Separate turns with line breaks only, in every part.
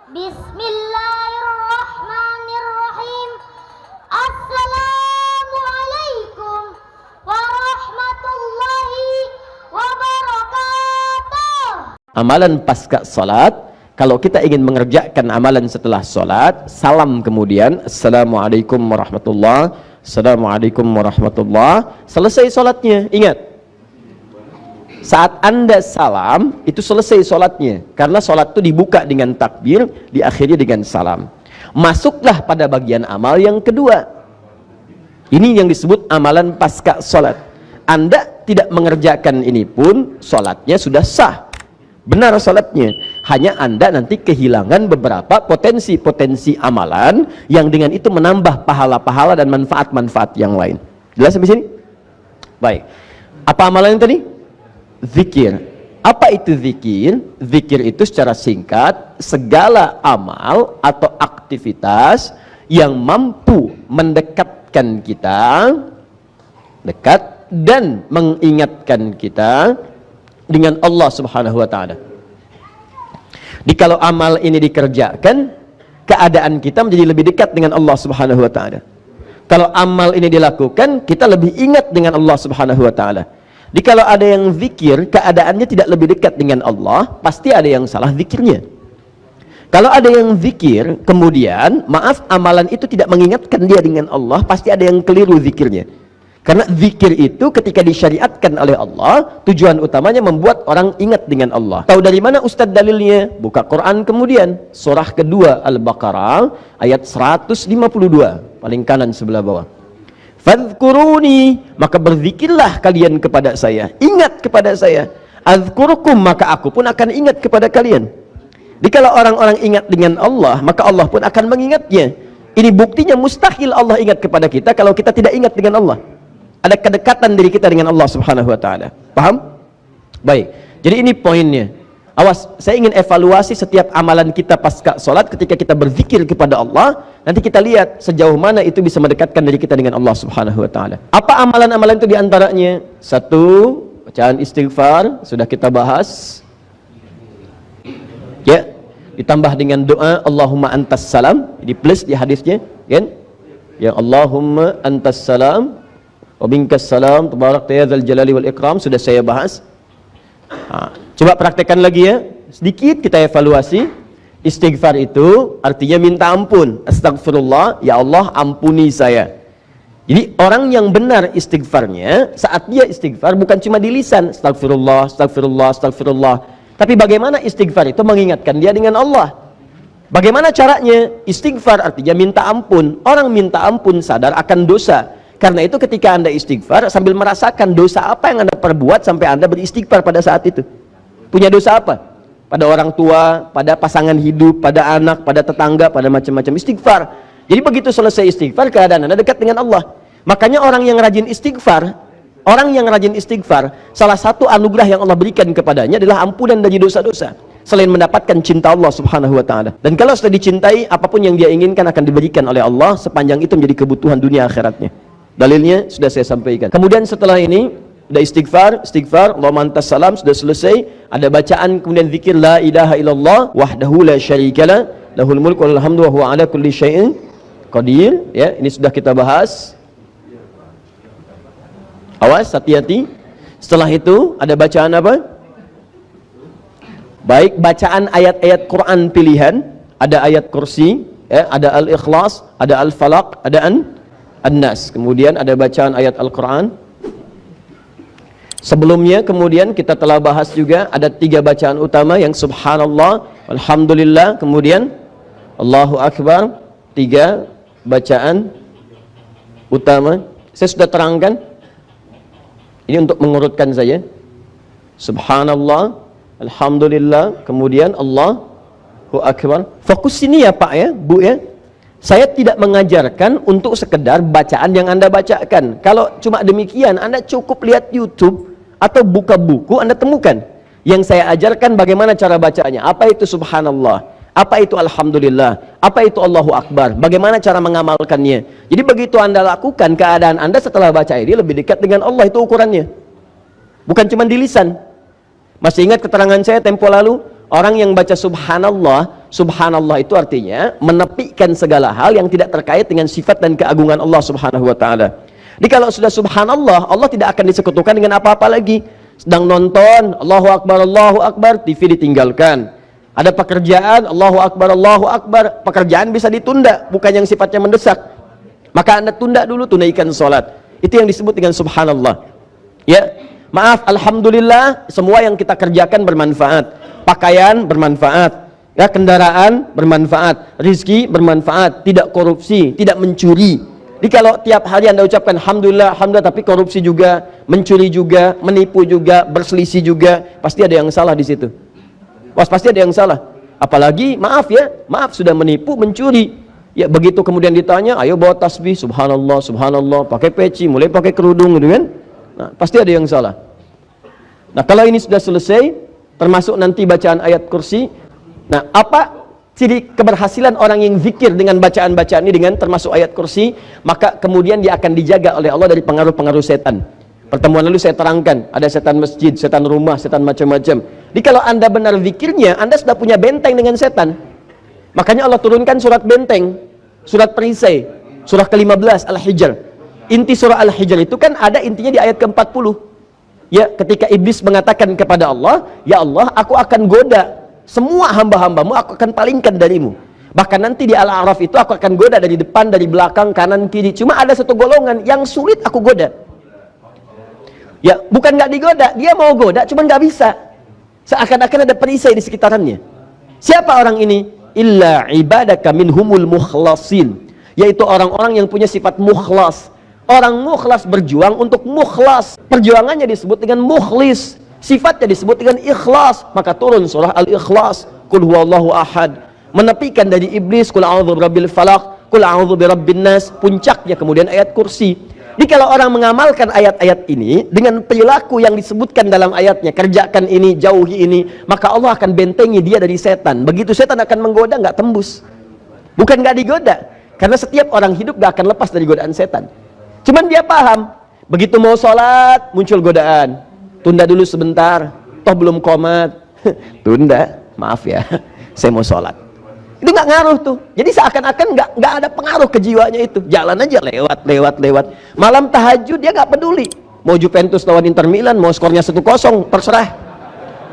Bismillahirrahmanirrahim. Assalamualaikum warahmatullahi wabarakatuh.
Amalan pasca salat, kalau kita ingin mengerjakan amalan setelah salat, salam kemudian assalamualaikum warahmatullah, assalamualaikum warahmatullah, selesai salatnya. Ingat, saat Anda salam itu selesai salatnya, karena salat itu dibuka dengan takbir, diakhiri dengan salam. Masuklah pada bagian amal yang kedua. Ini yang disebut amalan pasca salat. Anda tidak mengerjakan ini pun salatnya sudah sah, benar salatnya. Hanya Anda nanti kehilangan beberapa potensi-potensi amalan yang dengan itu menambah pahala-pahala dan manfaat-manfaat yang lain. Jelas sampai sini? Baik. Apa amalan yang tadi? Zikir. Apa itu zikir? Zikir itu secara singkat segala amal atau aktivitas yang mampu mendekatkan kita dekat dan mengingatkan kita dengan Allah Subhanahu wa taala. Jadi kalau amal ini dikerjakan, keadaan kita menjadi lebih dekat dengan Allah Subhanahu wa taala. Kalau amal ini dilakukan, kita lebih ingat dengan Allah Subhanahu wa taala. Jadi kalau ada yang zikir, keadaannya tidak lebih dekat dengan Allah, pasti ada yang salah zikirnya. Kalau ada yang zikir, kemudian maaf amalan itu tidak mengingatkan dia dengan Allah, pasti ada yang keliru zikirnya. Karena zikir itu ketika disyariatkan oleh Allah, tujuan utamanya membuat orang ingat dengan Allah. Tahu dari mana Ustadz dalilnya? Buka Quran kemudian, surah kedua Al-Baqarah ayat 152, paling kanan sebelah bawah. Fadhkuruni, maka berzikirlah kalian kepada saya, ingat kepada saya. Azkurukum, maka aku pun akan ingat kepada kalian. Jadi kalau orang-orang ingat dengan Allah, maka Allah pun akan mengingatnya. Ini buktinya mustahil Allah ingat kepada kita kalau kita tidak ingat dengan Allah. Ada kedekatan diri kita dengan Allah Subhanahu wa taala. Paham? Baik. Jadi ini poinnya. Awas, saya ingin evaluasi setiap amalan kita pasca salat ketika kita berzikir kepada Allah. Nanti kita lihat sejauh mana itu bisa mendekatkan diri kita dengan Allah Subhanahu wa taala. Apa amalan-amalan itu diantaranya? Satu, bacaan istighfar, sudah kita bahas. Ya, ditambah dengan doa Allahumma antas salam, di plus di hadisnya, kan? Ya Allahumma antas salam wa minkas salam tabarakta ya dzal jalali wal ikram, sudah saya bahas. Coba praktekkan lagi ya, sedikit kita evaluasi. Istighfar itu artinya minta ampun. Astagfirullah, ya Allah ampuni saya. Jadi orang yang benar istighfarnya, saat dia istighfar bukan cuma di lisan astagfirullah, astagfirullah, astagfirullah, tapi bagaimana istighfar itu mengingatkan dia dengan Allah. Bagaimana caranya? Istighfar artinya minta ampun. Orang minta ampun sadar akan dosa. Karena itu ketika Anda istighfar sambil merasakan dosa apa yang Anda perbuat sampai Anda beristighfar pada saat itu. Punya dosa apa? Pada orang tua, pada pasangan hidup, pada anak, pada tetangga, pada macam-macam, istighfar. Jadi begitu selesai istighfar, keadaan Anda dekat dengan Allah. Makanya orang yang rajin istighfar, salah satu anugerah yang Allah berikan kepadanya adalah ampunan dari dosa-dosa. Selain mendapatkan cinta Allah Subhanahu wa taala. Dan kalau sudah dicintai, apapun yang dia inginkan akan diberikan oleh Allah, sepanjang itu menjadi kebutuhan dunia akhiratnya. Dalilnya sudah saya sampaikan. Kemudian setelah ini sudah istighfar, Allahumma antas salam, sudah selesai. Ada bacaan kemudian zikir la ilaha illallah wahdahu la syarikalah lahul mulku wa lahul hamdu wa huwa ala kulli syai'in qadir. Ya, ini sudah kita bahas. Awas, hati-hati. Setelah itu ada bacaan apa? Baik bacaan ayat-ayat Quran pilihan, ada ayat kursi, ya, ada al-ikhlas, ada al-falaq, ada An-Nas. Kemudian ada bacaan ayat Al-Quran. Sebelumnya kemudian kita telah bahas juga ada 3 bacaan utama yang subhanallah, alhamdulillah, kemudian Allahu Akbar. 3 bacaan utama. Saya sudah terangkan. Ini untuk mengurutkan saja. Subhanallah, alhamdulillah, kemudian Allahu Akbar. Fokus sini ya Pak ya, Bu ya. Saya tidak mengajarkan untuk sekedar bacaan yang Anda bacakan. Kalau cuma demikian, Anda cukup lihat YouTube atau buka buku, Anda temukan. Yang saya ajarkan bagaimana cara bacanya. Apa itu subhanallah, apa itu alhamdulillah, apa itu Allahu Akbar, bagaimana cara mengamalkannya. Jadi begitu Anda lakukan, keadaan Anda setelah baca ini lebih dekat dengan Allah, itu ukurannya. Bukan cuma di lisan. Masih ingat keterangan saya tempo lalu? Orang yang baca subhanallah Subhanallah itu artinya menepikan segala hal yang tidak terkait dengan sifat dan keagungan Allah Subhanahu wa taala. Jadi kalau sudah subhanallah, Allah tidak akan disekutukan dengan apa-apa lagi. Sedang nonton, Allahu Akbar, TV ditinggalkan. Ada pekerjaan, Allahu Akbar, pekerjaan bisa ditunda, bukan yang sifatnya mendesak. Maka Anda tunda dulu, tunaikan sholat. Itu yang disebut dengan subhanallah. Ya, maaf, alhamdulillah, semua yang kita kerjakan bermanfaat. Pakaian bermanfaat, ya, kendaraan bermanfaat, rizki bermanfaat, tidak korupsi, tidak mencuri. Jadi kalau tiap hari Anda ucapkan alhamdulillah, alhamdulillah, tapi korupsi juga, mencuri juga, menipu juga, berselisih juga, pasti ada yang salah di situ. Pasti ada yang salah. Apalagi maaf ya, maaf sudah menipu, mencuri. Ya begitu kemudian ditanya, ayo bawa tasbih, subhanallah, subhanallah, pakai peci, mulai pakai kerudung gitu kan. Nah, pasti ada yang salah. Nah, kalau ini sudah selesai, termasuk nanti bacaan ayat kursi. Nah, apa ciri keberhasilan orang yang zikir dengan bacaan-bacaan ini dengan termasuk ayat kursi? Maka kemudian dia akan dijaga oleh Allah dari pengaruh-pengaruh setan. Pertemuan lalu saya terangkan, ada setan masjid, setan rumah, setan macam-macam. Jadi kalau Anda benar zikirnya, Anda sudah punya benteng dengan setan. Makanya Allah turunkan surat benteng, surat perisai, surah ke-15 Al-Hijr. Inti surah Al-Hijr itu kan ada intinya di ayat ke-40. Ya, ketika iblis mengatakan kepada Allah, ya Allah, aku akan goda semua hamba-hambamu, aku akan palingkan darimu. Bahkan nanti di Al-A'raf itu aku akan goda dari depan, dari belakang, kanan, kiri. Cuma ada satu golongan yang sulit aku goda. Ya, bukan nggak digoda, dia mau goda, cuma nggak bisa. Seakan-akan ada perisai di sekitarannya. Siapa orang ini? Illa ibadaka minhumul mukhlasin, yaitu orang-orang yang punya sifat mukhlas. Orang mukhlas berjuang untuk mukhlas. Perjuangannya disebut dengan mukhlis. Sifatnya disebut dengan ikhlas. Maka turun surah Al-Ikhlas. Qul huwallahu ahad. Menepikan dari iblis. Qul a'udzu birabbil falaq. Qul a'udzu birabbin nas. Puncaknya kemudian ayat kursi. Jadi kalau orang mengamalkan ayat-ayat ini dengan perilaku yang disebutkan dalam ayatnya, kerjakan ini, jauhi ini, maka Allah akan bentengi dia dari setan. Begitu setan akan menggoda, nggak tembus. Bukan nggak digoda, karena setiap orang hidup nggak akan lepas dari godaan setan. Cuman dia paham, begitu mau sholat muncul godaan, tunda dulu sebentar, toh belum qomat, tunda, maaf ya, saya mau sholat. Itu nggak ngaruh tuh. Jadi seakan-akan nggak ada pengaruh ke jiwanya itu. Jalan aja lewat. Malam tahajud dia nggak peduli. Mau Juventus lawan Inter Milan, mau skornya 1-0, terserah.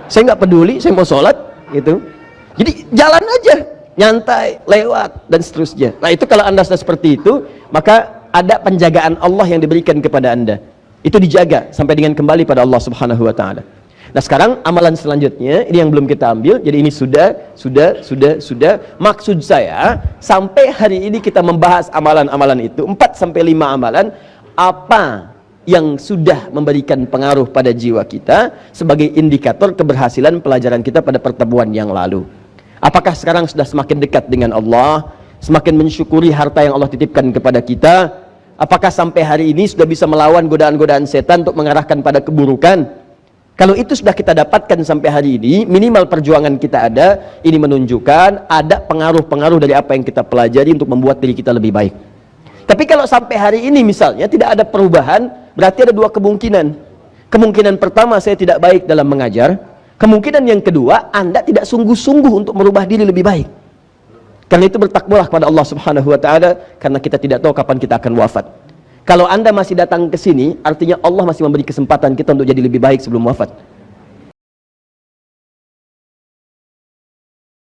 Saya nggak peduli, saya mau sholat gitu. Jadi jalan aja, nyantai, lewat dan seterusnya. Nah itu kalau Anda sudah seperti itu, maka ada penjagaan Allah yang diberikan kepada Anda. Itu dijaga sampai dengan kembali pada Allah Subhanahu wa taala. Nah sekarang amalan selanjutnya, ini yang belum kita ambil, jadi ini sudah. Maksud saya, sampai hari ini kita membahas amalan-amalan itu, 4-5 amalan, apa yang sudah memberikan pengaruh pada jiwa kita, sebagai indikator keberhasilan pelajaran kita pada pertemuan yang lalu. Apakah sekarang sudah semakin dekat dengan Allah, semakin mensyukuri harta yang Allah titipkan kepada kita? Apakah sampai hari ini sudah bisa melawan godaan-godaan setan untuk mengarahkan pada keburukan? Kalau itu sudah kita dapatkan sampai hari ini, minimal perjuangan kita ada, ini menunjukkan ada pengaruh-pengaruh dari apa yang kita pelajari untuk membuat diri kita lebih baik. Tapi kalau sampai hari ini misalnya tidak ada perubahan, berarti ada dua kemungkinan. Kemungkinan pertama, saya tidak baik dalam mengajar. Kemungkinan yang kedua, Anda tidak sungguh-sungguh untuk merubah diri lebih baik. Karena itu bertakwalah kepada Allah Subhanahu wa taala, karena kita tidak tahu kapan kita akan wafat. Kalau Anda masih datang ke sini, artinya Allah masih memberi kesempatan kita untuk jadi lebih baik sebelum wafat.